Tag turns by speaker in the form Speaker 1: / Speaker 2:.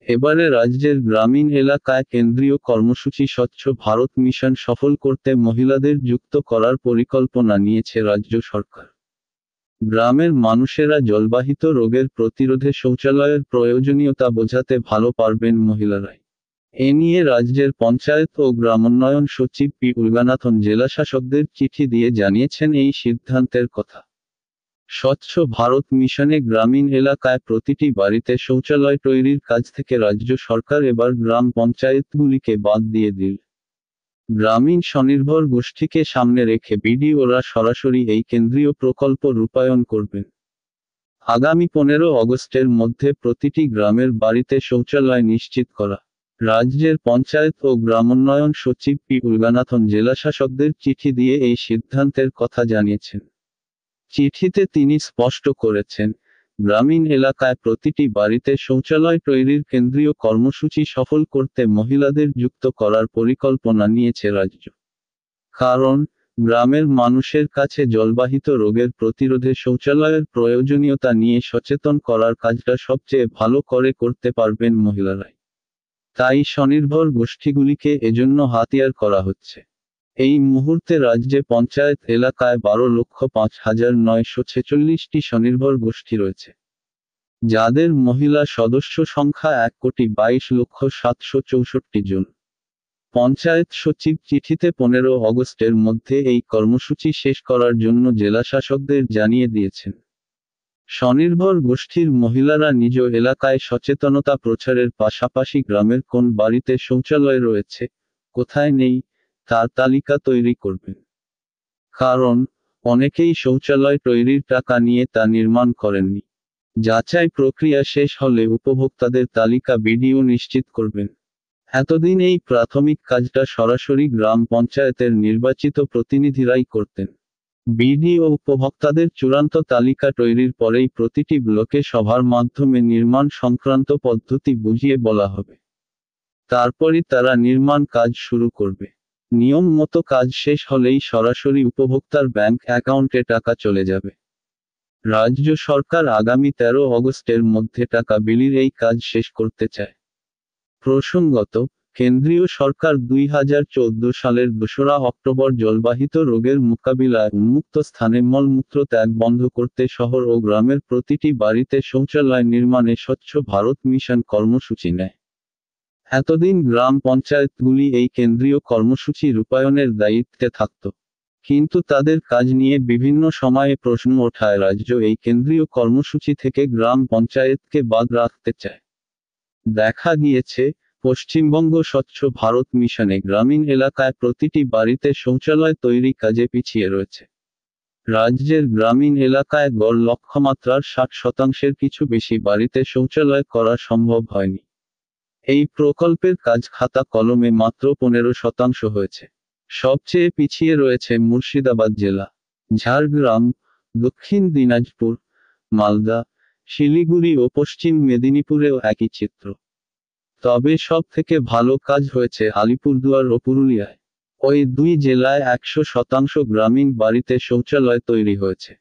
Speaker 1: এবারে রাজ্যের গ্রামীণ এলাকায় কেন্দ্রীয় কর্মসূচি স্বচ্ছ ভারত মিশন সফল করতে মহিলাদের যুক্ত করার পরিকল্পনা নিয়েছে রাজ্য সরকার। গ্রামের মানুষেরা জলবাহিত রোগের প্রতিরোধে শৌচালয়ের প্রয়োজনীয়তা বোঝাতে ভালো পারবেন মহিলারাই। এ নিয়ে রাজ্যের পঞ্চায়েত ও গ্রামোন্নয়ন সচিব পি উলগানাথন জেলাশাসকদের চিঠি দিয়ে জানিয়েছেন এই সিদ্ধান্তের কথা। স্বচ্ছ ভারত মিশনে গ্রামীণ এলাকায় প্রতিটি বাড়িতে শৌচালয় তৈরির কাজ থেকে রাজ্য সরকার এবার গ্রাম পঞ্চায়েতগুলিকে বাদ দিয়ে দিল। গ্রামীণ স্বনির্ভর গোষ্ঠীকে সামনে রেখে বিডিওরা সরাসরি এই কেন্দ্রীয় প্রকল্প রূপায়ণ করবেন। আগামী 15 অগস্টের মধ্যে প্রতিটি গ্রামের বাড়িতে শৌচালয় নিশ্চিত করা। রাজ্যের পঞ্চায়েত ও গ্রামোন্নয়ন সচিব পি উলগানাথন জেলাশাসকদের চিঠি দিয়ে এই সিদ্ধান্তের কথা জানিয়েছেন। চিঠিতে তিনি স্পষ্ট করেছেন, গ্রামীণ এলাকায় প্রতিটি বাড়িতে শৌচালয় তৈরির কেন্দ্রীয় কর্মসূচি সফল করতে মহিলাদের যুক্ত করার পরিকল্পনা নিয়েছে রাজ্য। কারণ, গ্রামের মানুষের কাছে জলবাহিত রোগের প্রতিরোধে শৌচালয়ের প্রয়োজনীয়তা নিয়ে সচেতন করার কাজটা সবচেয়ে ভালো করে করতে পারবেন মহিলারাই। তাই স্বনির্ভর গোষ্ঠীগুলিকে এজন্য হাতিয়ার করা হচ্ছে। এই মুহূর্তে রাজ্যে পঞ্চায়েত এলাকায় 12,05,946টি স্বনির্ভর গোষ্ঠী রয়েছে, যাদের মহিলা সদস্য সংখ্যা 1,22,764 জন। পঞ্চায়েত সচিব চিঠিতে 15 অগস্টের মধ্যে এই কর্মসূচি শেষ করার জন্য জেলাশাসকদের জানিয়ে দিয়েছেন। স্বনির্ভর গোষ্ঠীর মহিলারা নিজ এলাকায় সচেতনতা প্রচারের পাশাপাশি গ্রামের কোন বাড়িতে শৌচালয় রয়েছে, কোথায় নেই, তার তালিকা তৈরি করবেন। কারণ, অনেকেই শৌচালয় তৈরির টাকা নিয়ে তা নির্মাণ করেননি। যাচাই প্রক্রিয়া শেষ হলে উপভোক্তাদের তালিকা বিডিও নিশ্চিত করবেন। এতদিন এই প্রাথমিক কাজটা সরাসরি গ্রাম পঞ্চায়েতের নির্বাচিত প্রতিনিধিরাই করতেন। বিডিও উপভোক্তাদের চূড়ান্ত তালিকা তৈরির পরেই প্রতিটি ব্লকে সভার মাধ্যমে নির্মাণ সংক্রান্ত পদ্ধতি বুঝিয়ে বলা হবে। তারপরই তারা নির্মাণ কাজ শুরু করবে। নিয়ম মতো কাজ শেষ হলেই সরাসরি উপভোক্তার ব্যাংক অ্যাকাউন্টে টাকা চলে যাবে। রাজ্য সরকার আগামী 13 অগস্টের মধ্যে টাকা বিলির এই কাজ শেষ করতে চায়। প্রসঙ্গত, কেন্দ্রীয় সরকার 2014 সালের 2রা অক্টোবর জলবাহিত রোগের মোকাবিলায় উন্মুক্ত স্থানে মলমূত্র ত্যাগ বন্ধ করতে শহর ও গ্রামের প্রতিটি বাড়িতে শৌচালয় নির্মাণে স্বচ্ছ ভারত মিশন কর্মসূচি নেয়। এতদিন গ্রাম পঞ্চায়েতগুলি এই কেন্দ্রীয় কর্মসূচি রূপায়ণের দায়িত্বে থাকত। কিন্তু তাদের কাজ নিয়ে বিভিন্ন সময়ে প্রশ্ন ওঠায় রাজ্য এই কেন্দ্রীয় কর্মসূচি থেকে গ্রাম পঞ্চায়েতকে বাদ রাখতে চায়। দেখা গিয়েছে, পশ্চিমবঙ্গ স্বচ্ছ ভারত মিশনে গ্রামীণ এলাকায় প্রতিটি বাড়িতে শৌচালয় তৈরি কাজে পিছিয়ে রয়েছে। রাজ্যের গ্রামীণ এলাকায় গড় লক্ষ্যমাত্রার 60% কিছু বেশি বাড়িতে শৌচালয় করা সম্ভব হয়নি। এই প্রকল্পের কাজ খাতা কলমে মাত্র 15% হয়েছে। সবচেয়ে পিছিয়ে রয়েছে মুর্শিদাবাদ জেলা, ঝাড়গ্রাম, দক্ষিণ দিনাজপুর, মালদা, শিলিগুড়ি ও পশ্চিম মেদিনীপুরেও একই চিত্র। তবে সব থেকে ভালো কাজ হয়েছে আলিপুরদুয়ার ও পুরুলিয়ায়। ওই দুই জেলায় 100% গ্রামীণ বাড়িতে শৌচালয় তৈরি হয়েছে।